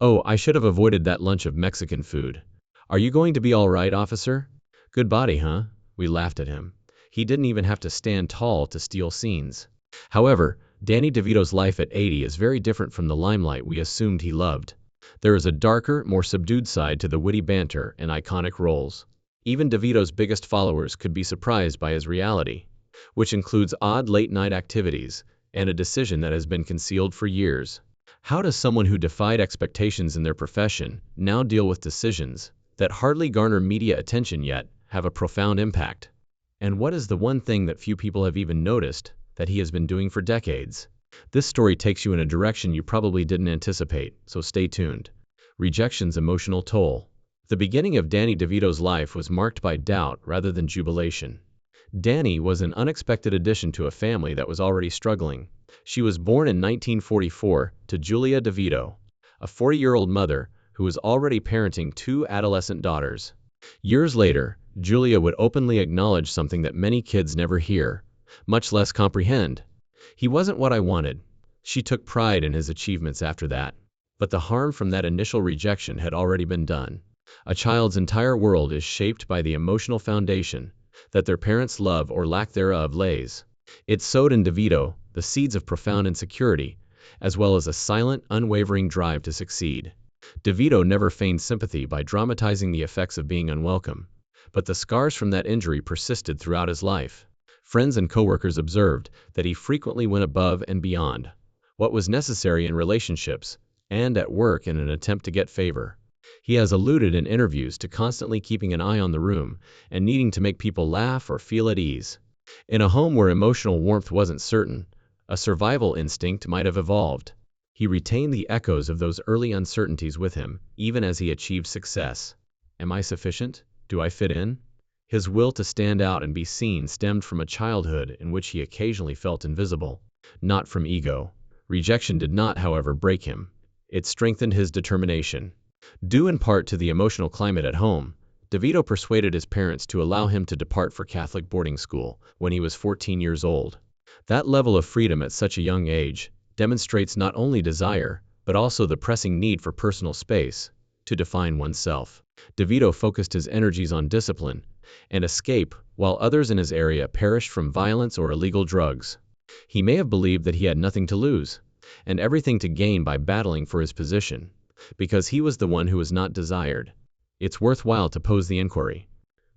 "Oh, I should have avoided that lunch of Mexican food. Are you going to be all right, officer? Good body, huh?" We laughed at him. He didn't even have to stand tall to steal scenes. However, Danny DeVito's life at 80 is very different from the limelight we assumed he loved. There is a darker, more subdued side to the witty banter and iconic roles. Even DeVito's biggest followers could be surprised by his reality, which includes odd late-night activities and a decision that has been concealed for years. How does someone who defied expectations in their profession now deal with decisions that hardly garner media attention yet have a profound impact? And what is the one thing that few people have even noticed that he has been doing for decades? This story takes you in a direction you probably didn't anticipate, so stay tuned. Rejection's emotional toll. The beginning of Danny DeVito's life was marked by doubt rather than jubilation. Danny was an unexpected addition to a family that was already struggling. She was born in 1944 to Julia DeVito, a 40-year-old mother who was already parenting two adolescent daughters. Years later, Julia would openly acknowledge something that many kids never hear, much less comprehend. "He wasn't what I wanted." She took pride in his achievements after that. But the harm from that initial rejection had already been done. A child's entire world is shaped by the emotional foundation that their parents' love or lack thereof lays. It sowed in DeVito the seeds of profound insecurity, as well as a silent, unwavering drive to succeed. DeVito never feigned sympathy by dramatizing the effects of being unwelcome, but the scars from that injury persisted throughout his life. Friends and coworkers observed that he frequently went above and beyond what was necessary in relationships and at work in an attempt to get favor. He has alluded in interviews to constantly keeping an eye on the room and needing to make people laugh or feel at ease. In a home where emotional warmth wasn't certain, a survival instinct might have evolved. He retained the echoes of those early uncertainties with him, even as he achieved success. Am I sufficient? Do I fit in? His will to stand out and be seen stemmed from a childhood in which he occasionally felt invisible, not from ego. Rejection did not, however, break him. It strengthened his determination. Due in part to the emotional climate at home, DeVito persuaded his parents to allow him to depart for Catholic boarding school when he was 14 years old. That level of freedom at such a young age demonstrates not only desire, but also the pressing need for personal space to define oneself. DeVito focused his energies on discipline and escape, while others in his area perished from violence or illegal drugs. He may have believed that he had nothing to lose and everything to gain by battling for his position, because he was the one who was not desired. It's worthwhile to pose the inquiry.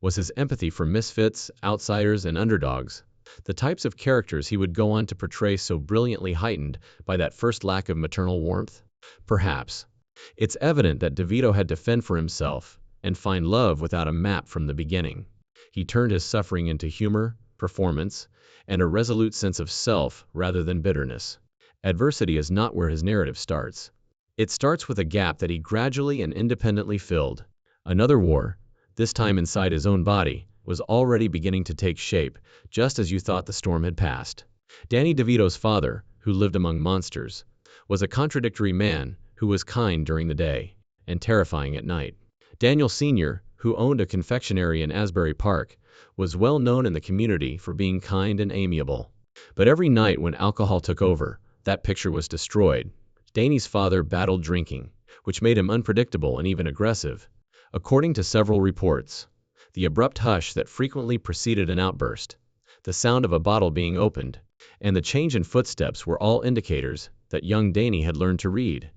Was his empathy for misfits, outsiders, and underdogs, the types of characters he would go on to portray, so brilliantly heightened by that first lack of maternal warmth? Perhaps. It's evident that DeVito had to fend for himself and find love without a map from the beginning. He turned his suffering into humor, performance, and a resolute sense of self rather than bitterness. Adversity is not where his narrative starts. It starts with a gap that he gradually and independently filled. Another war, this time inside his own body, was already beginning to take shape, just as you thought the storm had passed. Danny DeVito's father, who lived among monsters, was a contradictory man who was kind during the day and terrifying at night. Daniel Sr., who owned a confectionery in Asbury Park, was well known in the community for being kind and amiable. But every night when alcohol took over, that picture was destroyed. Danny's father battled drinking, which made him unpredictable and even aggressive. According to several reports, the abrupt hush that frequently preceded an outburst, the sound of a bottle being opened, and the change in footsteps were all indicators that young Danny had learned to read.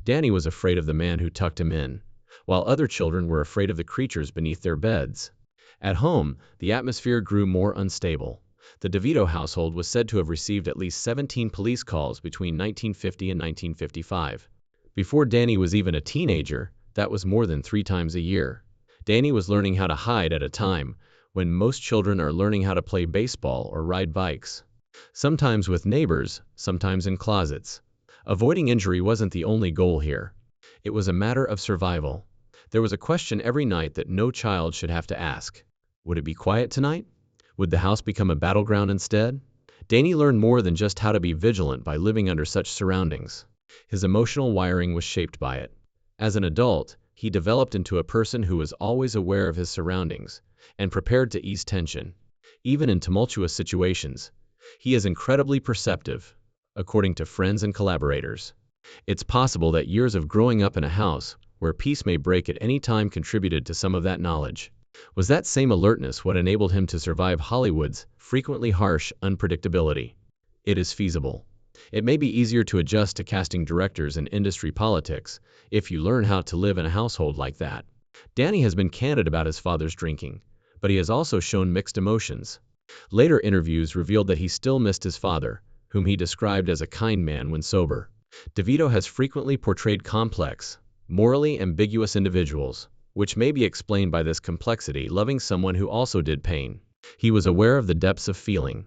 Danny was afraid of the man who tucked him in, while other children were afraid of the creatures beneath their beds. At home, the atmosphere grew more unstable. The DeVito household was said to have received at least 17 police calls between 1950 and 1955. Before Danny was even a teenager, that was more than 3 times a year. Danny was learning how to hide at a time when most children are learning how to play baseball or ride bikes. Sometimes with neighbors, sometimes in closets. Avoiding injury wasn't the only goal here. It was a matter of survival. There was a question every night that no child should have to ask. Would it be quiet tonight? Would the house become a battleground instead? Danny learned more than just how to be vigilant by living under such surroundings. His emotional wiring was shaped by it. As an adult, he developed into a person who was always aware of his surroundings and prepared to ease tension. Even in tumultuous situations, he is incredibly perceptive, according to friends and collaborators. It's possible that years of growing up in a house where peace may break at any time contributed to some of that knowledge. Was that same alertness what enabled him to survive Hollywood's frequently harsh unpredictability? It is feasible. It may be easier to adjust to casting directors and industry politics if you learn how to live in a household like that. Danny has been candid about his father's drinking, but he has also shown mixed emotions. Later interviews revealed that he still missed his father, whom he described as a kind man when sober. DeVito has frequently portrayed complex, morally ambiguous individuals, which may be explained by this complexity loving someone who also did pain. He was aware of the depths of feeling,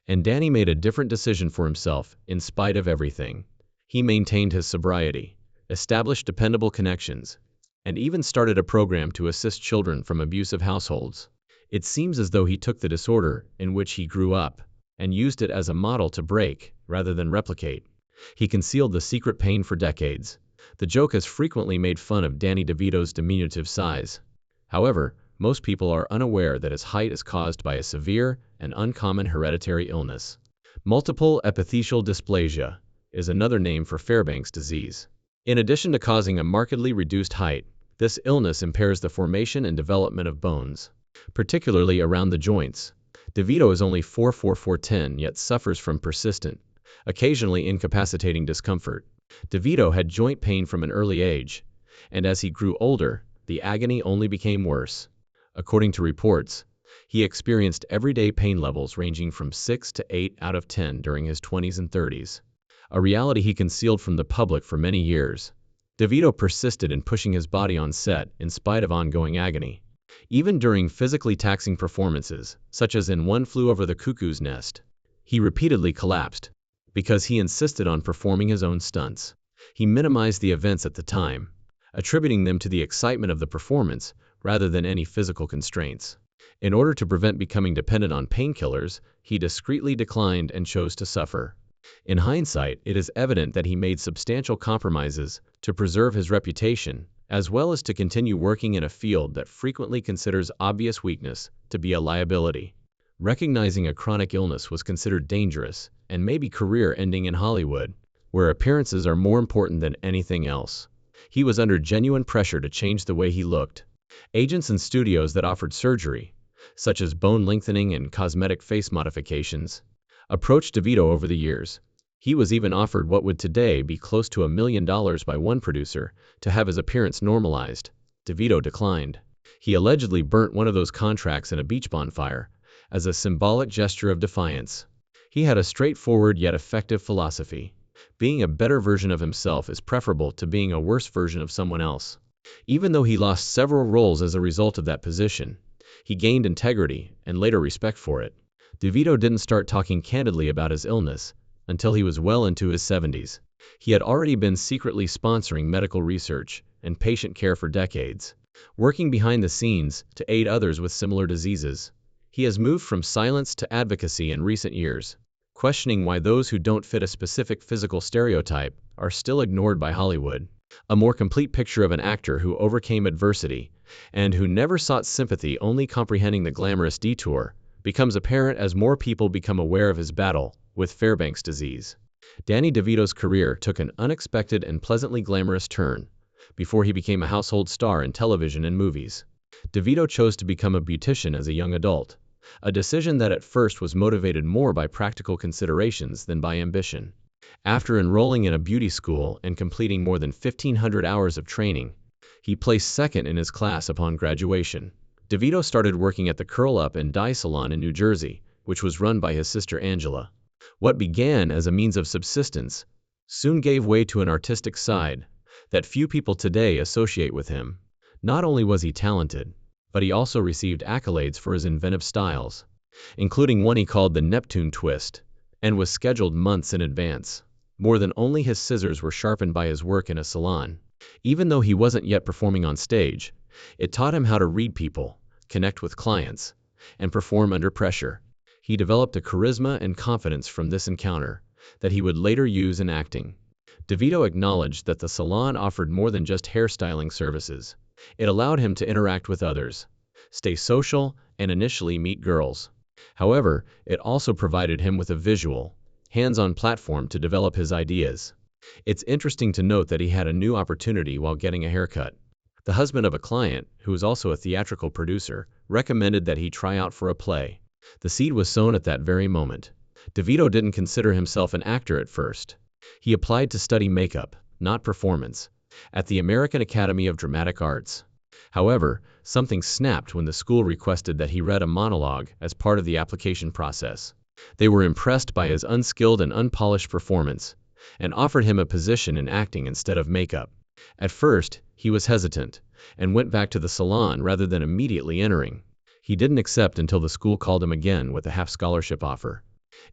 and Danny made a different decision for himself in spite of everything. He maintained his sobriety, established dependable connections, and even started a program to assist children from abusive households. It seems as though he took the disorder in which he grew up and used it as a model to break rather than replicate. He concealed the secret pain for decades. The joke has frequently made fun of Danny DeVito's diminutive size. However, most people are unaware that his height is caused by a severe and uncommon hereditary illness. Multiple epithelial dysplasia is another name for Fairbanks disease. In addition to causing a markedly reduced height, this illness impairs the formation and development of bones, particularly around the joints. DeVito is only 4'4", yet suffers from persistent, occasionally incapacitating discomfort. DeVito had joint pain from an early age, and as he grew older, the agony only became worse. According to reports, he experienced everyday pain levels ranging from 6 to 8 out of 10 during his 20s and 30s, a reality he concealed from the public for many years. DeVito persisted in pushing his body on set in spite of ongoing agony. Even during physically taxing performances, such as in One Flew Over the Cuckoo's Nest, he repeatedly collapsed because he insisted on performing his own stunts. He minimized the events at the time, attributing them to the excitement of the performance rather than any physical constraints. In order to prevent becoming dependent on painkillers, he discreetly declined and chose to suffer. In hindsight, it is evident that he made substantial compromises to preserve his reputation, as well as to continue working in a field that frequently considers obvious weakness to be a liability. Recognizing a chronic illness was considered dangerous and maybe career-ending in Hollywood, where appearances are more important than anything else. He was under genuine pressure to change the way he looked. Agents and studios that offered surgery, such as bone lengthening and cosmetic face modifications, approached DeVito over the years. He was even offered what would today be close to $1 million by one producer to have his appearance normalized. DeVito declined. He allegedly burnt one of those contracts in a beach bonfire as a symbolic gesture of defiance. He had a straightforward yet effective philosophy. Being a better version of himself is preferable to being a worse version of someone else. Even though he lost several roles as a result of that position, he gained integrity and later respect for it. DeVito didn't start talking candidly about his illness until he was well into his 70s. He had already been secretly sponsoring medical research and patient care for decades, working behind the scenes to aid others with similar diseases. He has moved from silence to advocacy in recent years, questioning why those who don't fit a specific physical stereotype are still ignored by Hollywood. A more complete picture of an actor who overcame adversity and who never sought sympathy, only comprehending the glamorous detour, becomes apparent as more people become aware of his battle with Fairbanks disease. Danny DeVito's career took an unexpected and pleasantly glamorous turn before he became a household star in television and movies. DeVito chose to become a beautician as a young adult, a decision that at first was motivated more by practical considerations than by ambition. After enrolling in a beauty school and completing more than 1,500 hours of training, he placed second in his class upon graduation. DeVito started working at the Curl Up and Dye Salon in New Jersey, which was run by his sister Angela. What began as a means of subsistence soon gave way to an artistic side that few people today associate with him. Not only was he talented, but he also received accolades for his inventive styles, including one he called the Neptune Twist, and was scheduled months in advance. More than only his scissors were sharpened by his work in a salon. Even though he wasn't yet performing on stage, it taught him how to read people, connect with clients, and perform under pressure. He developed a charisma and confidence from this encounter that he would later use in acting. DeVito acknowledged that the salon offered more than just hairstyling services. It allowed him to interact with others, stay social, and initially meet girls. However, it also provided him with a visual, hands-on platform to develop his ideas. It's interesting to note that he had a new opportunity while getting a haircut. The husband of a client, who was also a theatrical producer, recommended that he try out for a play. The seed was sown at that very moment. DeVito didn't consider himself an actor at first. He applied to study makeup, not performance, at the American Academy of Dramatic Arts. However, something snapped when the school requested that he read a monologue as part of the application process. They were impressed by his unskilled and unpolished performance, and offered him a position in acting instead of makeup. At first, he was hesitant, and went back to the salon rather than immediately entering. He didn't accept until the school called him again with a half-scholarship offer.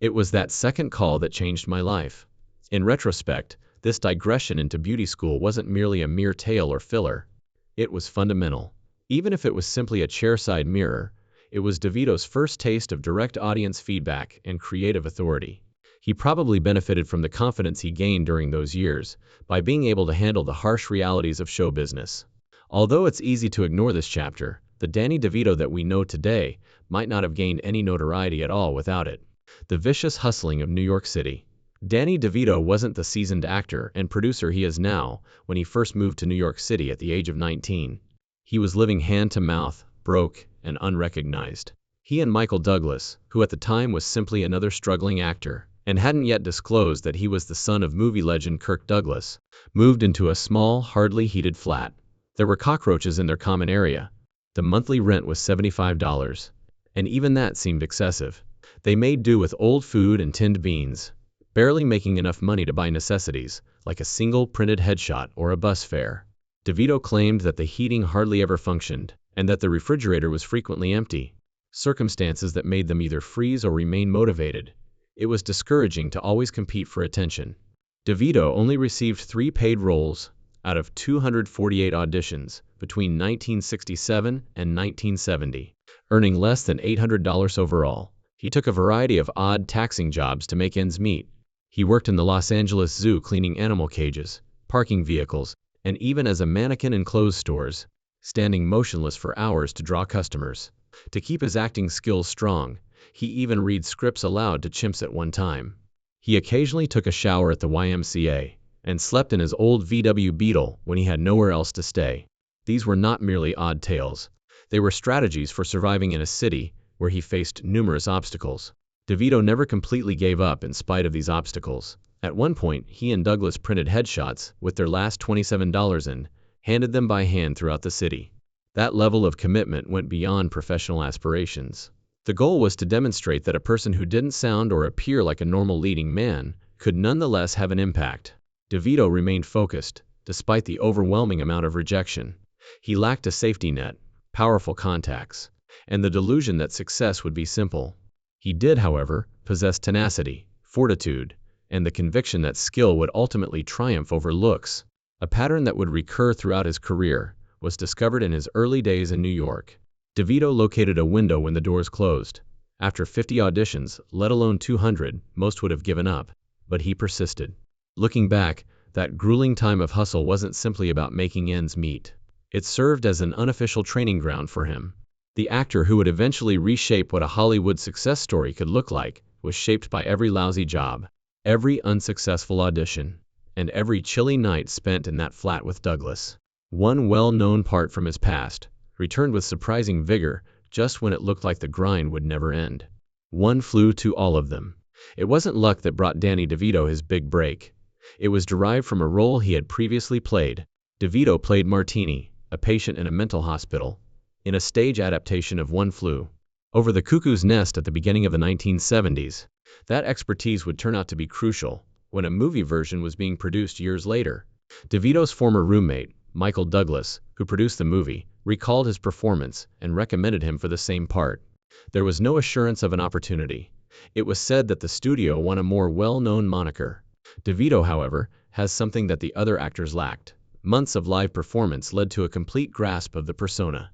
It was that second call that changed my life. In retrospect, this digression into beauty school wasn't merely a mere tale or filler. It was fundamental. Even if it was simply a chairside mirror, it was DeVito's first taste of direct audience feedback and creative authority. He probably benefited from the confidence he gained during those years by being able to handle the harsh realities of show business. Although it's easy to ignore this chapter, the Danny DeVito that we know today might not have gained any notoriety at all without it. The vicious hustling of New York City. Danny DeVito wasn't the seasoned actor and producer he is now when he first moved to New York City at the age of 19. He was living hand-to-mouth, broke, and unrecognized. He and Michael Douglas, who at the time was simply another struggling actor, and hadn't yet disclosed that he was the son of movie legend Kirk Douglas, moved into a small, hardly heated flat. There were cockroaches in their common area. The monthly rent was $75, and even that seemed excessive. They made do with old food and tinned beans, barely making enough money to buy necessities, like a single printed headshot or a bus fare. DeVito claimed that the heating hardly ever functioned, and that the refrigerator was frequently empty, circumstances that made them either freeze or remain motivated. It was discouraging to always compete for attention. DeVito only received 3 paid roles out of 248 auditions between 1967 and 1970, earning less than $800 overall. He took a variety of odd, taxing jobs to make ends meet. He worked in the Los Angeles Zoo cleaning animal cages, parking vehicles, and even as a mannequin in clothes stores, standing motionless for hours to draw customers. To keep his acting skills strong, he even read scripts aloud to chimps at one time. He occasionally took a shower at the YMCA, and slept in his old VW Beetle when he had nowhere else to stay. These were not merely odd tales. They were strategies for surviving in a city where he faced numerous obstacles. DeVito never completely gave up in spite of these obstacles. At one point, he and Douglas printed headshots with their last $27 and handed them by hand throughout the city. That level of commitment went beyond professional aspirations. The goal was to demonstrate that a person who didn't sound or appear like a normal leading man could nonetheless have an impact. DeVito remained focused, despite the overwhelming amount of rejection. He lacked a safety net, powerful contacts, and the delusion that success would be simple. He did, however, possess tenacity, fortitude, and the conviction that skill would ultimately triumph over looks. A pattern that would recur throughout his career was discovered in his early days in New York. DeVito located a window when the doors closed. After 50 auditions, let alone 200, most would have given up, but he persisted. Looking back, that grueling time of hustle wasn't simply about making ends meet. It served as an unofficial training ground for him. The actor who would eventually reshape what a Hollywood success story could look like was shaped by every lousy job, every unsuccessful audition, and every chilly night spent in that flat with Douglas. One well-known part from his past returned with surprising vigor just when it looked like the grind would never end. One flew to all of them. It wasn't luck that brought Danny DeVito his big break. It was derived from a role he had previously played. DeVito played Martini, a patient in a mental hospital, in a stage adaptation of One Flew Over the Cuckoo's Nest at the beginning of the 1970s. That expertise would turn out to be crucial when a movie version was being produced years later. DeVito's former roommate, Michael Douglas, who produced the movie, recalled his performance and recommended him for the same part. There was no assurance of an opportunity. It was said that the studio wanted a more well-known moniker. DeVito, however, has something that the other actors lacked. Months of live performance led to a complete grasp of the persona.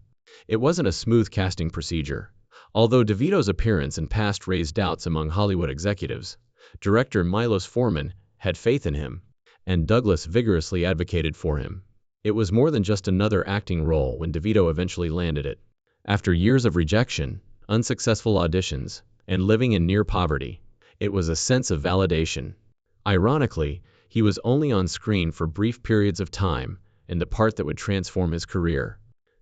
It wasn't a smooth casting procedure. Although DeVito's appearance and past raised doubts among Hollywood executives, director Milos Forman had faith in him, and Douglas vigorously advocated for him. It was more than just another acting role when DeVito eventually landed it. After years of rejection, unsuccessful auditions, and living in near poverty, it was a sense of validation. Ironically, He was only on screen for brief periods of time, in the part that would transform his career.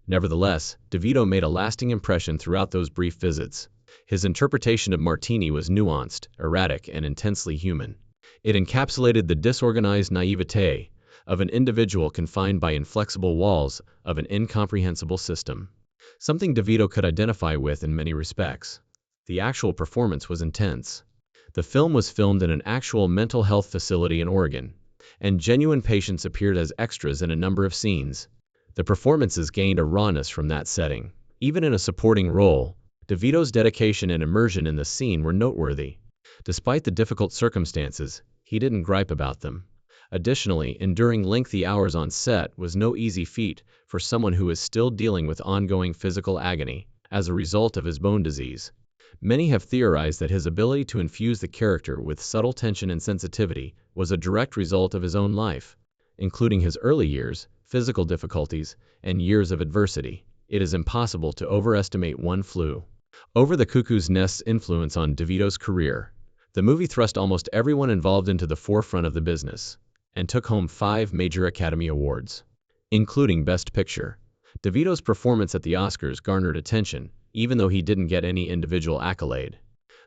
Nevertheless, DeVito made a lasting impression throughout those brief visits. His interpretation of Martini was nuanced, erratic, and intensely human. It encapsulated the disorganized naivete of an individual confined by inflexible walls of an incomprehensible system. Something DeVito could identify with in many respects. The actual performance was intense. The film was filmed in an actual mental health facility in Oregon, and genuine patients appeared as extras in a number of scenes. The performances gained a rawness from that setting. Even in a supporting role, DeVito's dedication and immersion in the scene were noteworthy. Despite the difficult circumstances, he didn't gripe about them. Additionally, enduring lengthy hours on set was no easy feat for someone who is still dealing with ongoing physical agony as a result of his bone disease. Many have theorized that his ability to infuse the character with subtle tension and sensitivity was a direct result of his own life, including his early years, physical difficulties, and years of adversity. It is impossible to overestimate one flew over the cuckoo's nest's influence on DeVito's career. The movie thrust almost everyone involved into the forefront of the business, and took home 5 major Academy Awards, including Best Picture. DeVito's performance at the Oscars garnered attention, even though he didn't get any individual accolade.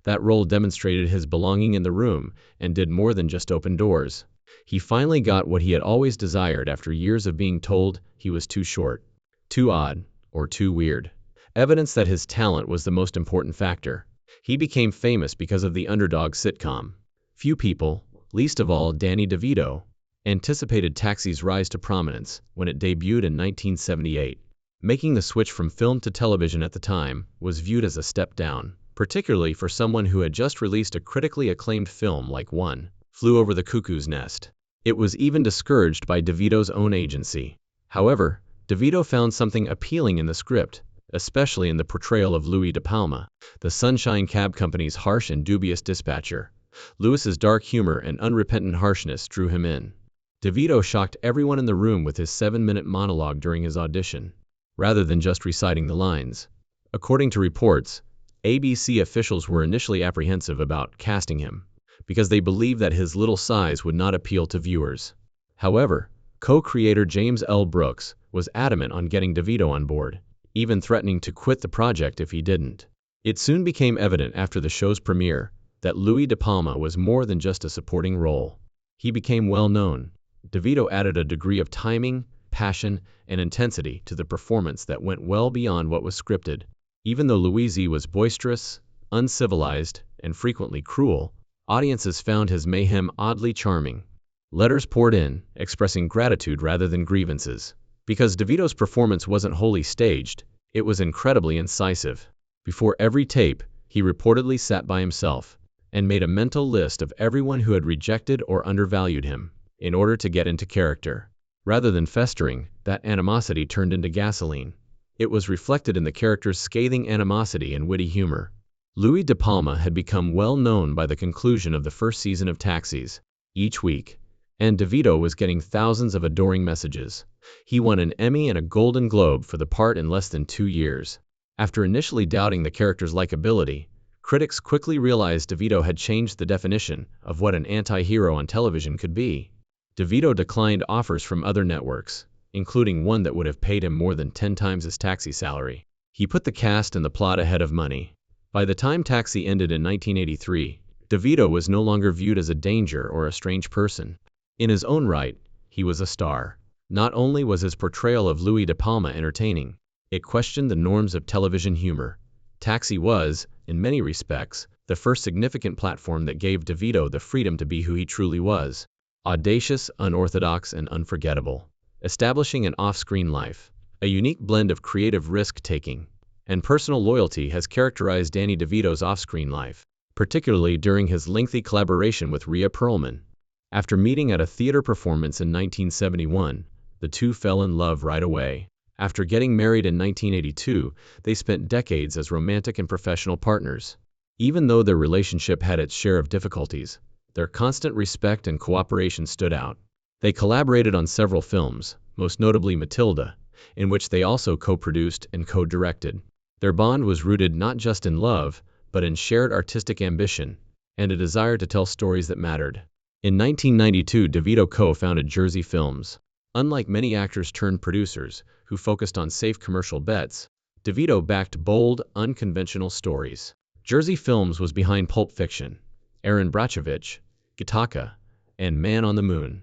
That role demonstrated his belonging in the room and did more than just open doors. He finally got what he had always desired after years of being told he was too short, too odd, or too weird. Evidence that his talent was the most important factor. He became famous because of the underdog sitcom. Few people, least of all Danny DeVito, anticipated Taxi's rise to prominence when it debuted in 1978. Making the switch from film to television at the time was viewed as a step down, particularly for someone who had just released a critically acclaimed film like One Flew Over the Cuckoo's Nest. It was even discouraged by DeVito's own agency. However, DeVito found something appealing in the script, especially in the portrayal of Louis De Palma, the Sunshine Cab Company's harsh and dubious dispatcher. Louis's dark humor and unrepentant harshness drew him in. DeVito shocked everyone in the room with his 7-minute monologue during his audition, rather than just reciting the lines. According to reports, ABC officials were initially apprehensive about casting him, because they believed that his little size would not appeal to viewers. However, co-creator James L. Brooks was adamant on getting DeVito on board, even threatening to quit the project if he didn't. It soon became evident after the show's premiere that Louis De Palma was more than just a supporting role. He became well known. DeVito added a degree of timing, passion, and intensity to the performance that went well beyond what was scripted. Even though Louis was boisterous, uncivilized, and frequently cruel, audiences found his mayhem oddly charming. Letters poured in, expressing gratitude rather than grievances. Because DeVito's performance wasn't wholly staged, it was incredibly incisive. Before every tape, he reportedly sat by himself and made a mental list of everyone who had rejected or undervalued him, in order to get into character. Rather than festering, that animosity turned into gasoline. It was reflected in the character's scathing animosity and witty humor. Louis De Palma had become well known by the conclusion of the first season of Taxis. Each week, and DeVito was getting thousands of adoring messages. He won an Emmy and a Golden Globe for the part in less than 2 years. After initially doubting the character's likability, critics quickly realized DeVito had changed the definition of what an anti-hero on television could be. DeVito declined offers from other networks, including one that would have paid him more than 10 times his Taxi salary. He put the cast and the plot ahead of money. By the time Taxi ended in 1983, DeVito was no longer viewed as a danger or a strange person. In his own right, he was a star. Not only was his portrayal of Louis De Palma entertaining, it questioned the norms of television humor. Taxi was, in many respects, the first significant platform that gave DeVito the freedom to be who he truly was. Audacious, unorthodox, and unforgettable. Establishing an off-screen life. A unique blend of creative risk-taking and personal loyalty has characterized Danny DeVito's off-screen life, particularly during his lengthy collaboration with Rhea Perlman. After meeting at a theater performance in 1971, the two fell in love right away. After getting married in 1982, they spent decades as romantic and professional partners. Even though their relationship had its share of difficulties, their constant respect and cooperation stood out. They collaborated on several films, most notably Matilda, in which they also co-produced and co-directed. Their bond was rooted not just in love, but in shared artistic ambition and a desire to tell stories that mattered. In 1992, DeVito co-founded Jersey Films. Unlike many actors turned producers who focused on safe commercial bets, DeVito backed bold, unconventional stories. Jersey Films was behind Pulp Fiction, Aaron Brockovich, Gattaca, and Man on the Moon.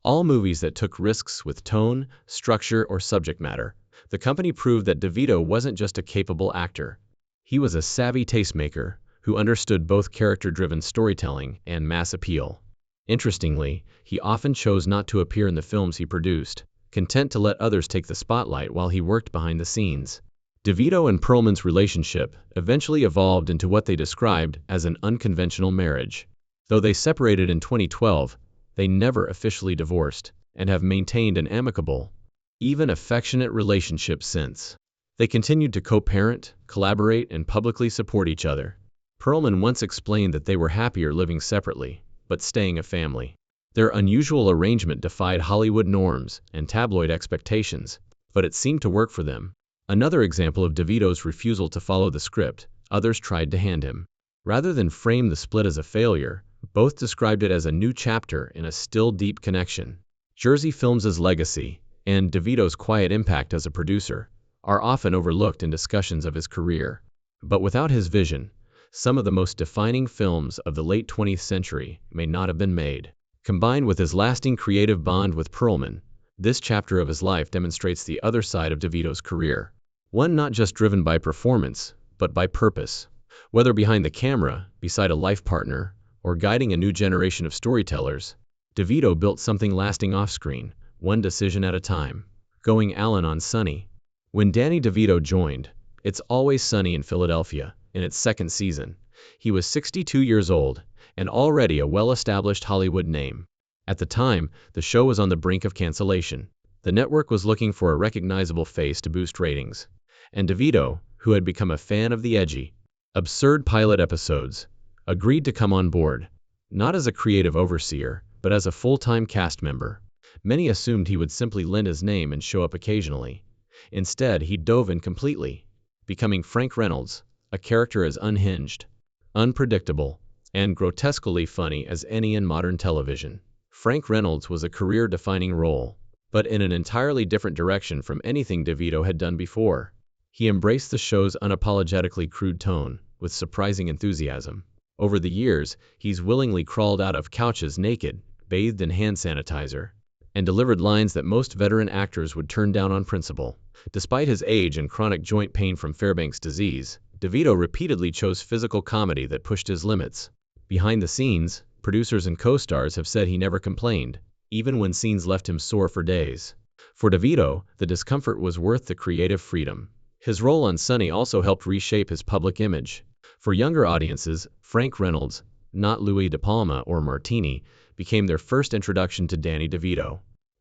All movies that took risks with tone, structure, or subject matter. The company proved that DeVito wasn't just a capable actor. He was a savvy tastemaker who understood both character-driven storytelling and mass appeal. Interestingly, he often chose not to appear in the films he produced, content to let others take the spotlight while he worked behind the scenes. DeVito and Perlman's relationship eventually evolved into what they described as an unconventional marriage. Though they separated in 2012, they never officially divorced and have maintained an amicable, even affectionate relationship since. They continued to co-parent, collaborate, and publicly support each other. Perlman once explained that they were happier living separately, but staying a family. Their unusual arrangement defied Hollywood norms and tabloid expectations, but it seemed to work for them. Another example of DeVito's refusal to follow the script others tried to hand him. Rather than frame the split as a failure, both described it as a new chapter in a still deep connection. Jersey Films' legacy, and DeVito's quiet impact as a producer, are often overlooked in discussions of his career. But without his vision, some of the most defining films of the late 20th century may not have been made. Combined with his lasting creative bond with Perlman, this chapter of his life demonstrates the other side of DeVito's career. One not just driven by performance, but by purpose. Whether behind the camera, beside a life partner, or guiding a new generation of storytellers, DeVito built something lasting off-screen, one decision at a time. Going Allen on Sunny. When Danny DeVito joined It's Always Sunny in Philadelphia, in its second season, he was 62 years old and already a well-established Hollywood name. At the time, the show was on the brink of cancellation. The network was looking for a recognizable face to boost ratings, and DeVito, who had become a fan of the edgy, absurd pilot episodes, agreed to come on board, not as a creative overseer, but as a full-time cast member. Many assumed he would simply lend his name and show up occasionally. Instead, he dove in completely, becoming Frank Reynolds, a character as unhinged, unpredictable, and grotesquely funny as any in modern television. Frank Reynolds was a career-defining role, but in an entirely different direction from anything DeVito had done before. He embraced the show's unapologetically crude tone with surprising enthusiasm. Over the years, he's willingly crawled out of couches naked, bathed in hand sanitizer, and delivered lines that most veteran actors would turn down on principle. Despite his age and chronic joint pain from Fairbanks disease, DeVito repeatedly chose physical comedy that pushed his limits. Behind the scenes, producers and co-stars have said he never complained, even when scenes left him sore for days. For DeVito, the discomfort was worth the creative freedom. His role on Sunny also helped reshape his public image. For younger audiences, Frank Reynolds, not Louis De Palma or Martini, became their first introduction to Danny DeVito.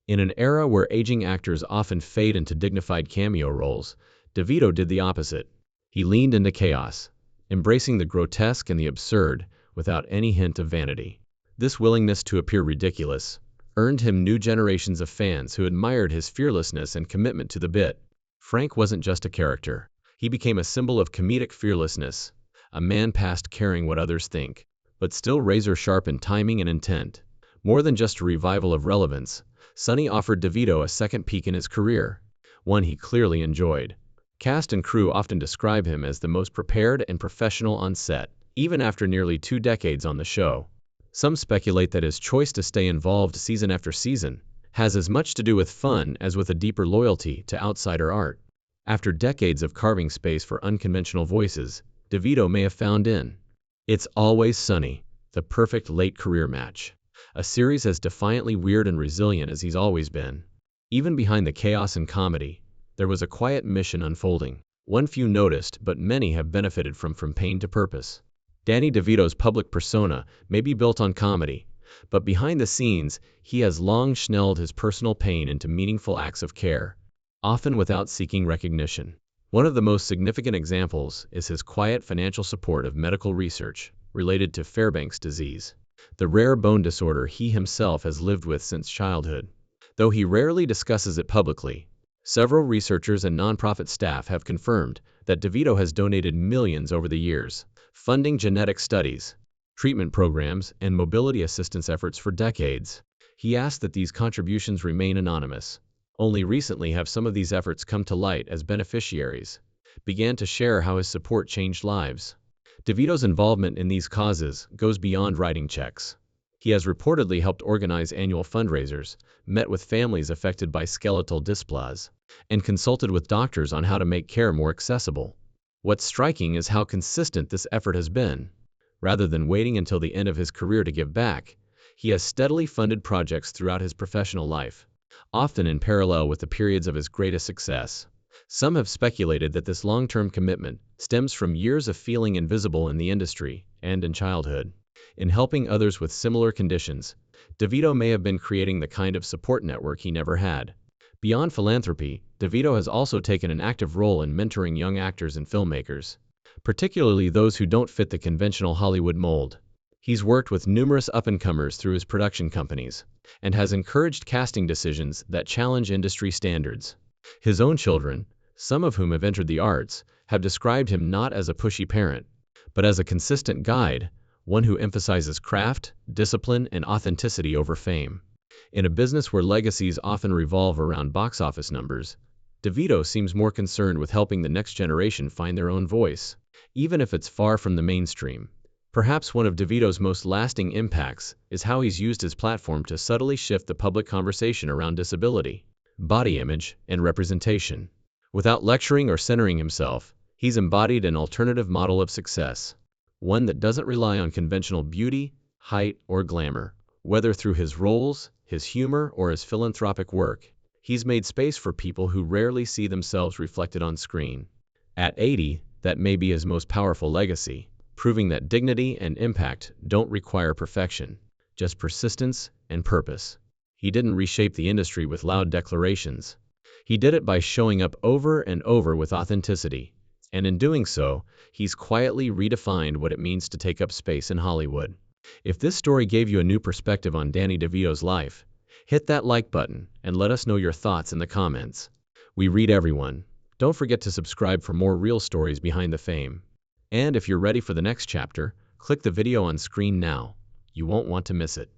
In an era where aging actors often fade into dignified cameo roles, DeVito did the opposite. He leaned into chaos, embracing the grotesque and the absurd without any hint of vanity. This willingness to appear ridiculous earned him new generations of fans who admired his fearlessness and commitment to the bit. Frank wasn't just a character. He became a symbol of comedic fearlessness, a man past caring what others think, but still razor-sharp in timing and intent. More than just a revival of relevance, Sunny offered DeVito a second peek in his career, one he clearly enjoyed. Cast and crew often describe him as the most prepared and professional on set, even after nearly 2 decades on the show. Some speculate that his choice to stay involved season after season has as much to do with fun as with a deeper loyalty to outsider art. After decades of carving space for unconventional voices, DeVito may have found It's Always Sunny, the perfect late career match. A series as defiantly weird and resilient as he's always been. Even behind the chaos and comedy, there was a quiet mission unfolding, one few noticed but many have benefited from pain to purpose. Danny DeVito's public persona may be built on comedy, but behind the scenes, he has long channeled his personal pain into meaningful acts of care, often without seeking recognition. One of the most significant examples is his quiet financial support of medical research related to Fairbanks disease, the rare bone disorder he himself has lived with since childhood. Though he rarely discusses it publicly, several researchers and nonprofit staff have confirmed that DeVito has donated millions over the years, funding genetic studies, treatment programs, and mobility assistance efforts for decades. He asked that these contributions remain anonymous. Only recently have some of these efforts come to light as beneficiaries began to share how his support changed lives. DeVito's involvement in these causes goes beyond writing checks. He has reportedly helped organize annual fundraisers, met with families affected by skeletal dysplasia, and consulted with doctors on how to make care more accessible. What's striking is how consistent this effort has been. Rather than waiting until the end of his career to give back, he has steadily funded projects throughout his professional life, often in parallel with the periods of his greatest success. Some have speculated that this long-term commitment stems from years of feeling invisible in the industry and in childhood. In helping others with similar conditions, DeVito may have been creating the kind of support network he never had. Beyond philanthropy, DeVito has also taken an active role in mentoring young actors and filmmakers, particularly those who don't fit the conventional Hollywood mold. He's worked with numerous up-and-comers through his production companies, and has encouraged casting decisions that challenge industry standards. His own children, some of whom have entered the arts, have described him not as a pushy parent, but as a consistent guide, one who emphasizes craft, discipline, and authenticity over fame. In a business where legacies often revolve around box office numbers, DeVito seems more concerned with helping the next generation find their own voice, even if it's far from the mainstream. Perhaps one of DeVito's most lasting impacts is how he's used his platform to subtly shift the public conversation around disability, body image, and representation. Without lecturing or centering himself, he's embodied an alternative model of success, one that doesn't rely on conventional beauty, height, or glamour. Whether through his roles, his humor, or his philanthropic work, he's made space for people who rarely see themselves reflected on screen. At 80, that may be his most powerful legacy, proving that dignity and impact don't require perfection, just persistence and purpose. He didn't reshape the industry with loud declarations. He did it by showing up over and over with authenticity, and in doing so, he's quietly redefined what it means to take up space in Hollywood. If this story gave you a new perspective on Danny DeVito's life, hit that like button and let us know your thoughts in the comments. We read everyone. Don't forget to subscribe for more real stories behind the fame. And if you're ready for the next chapter, click the video on screen now. You won't want to miss it.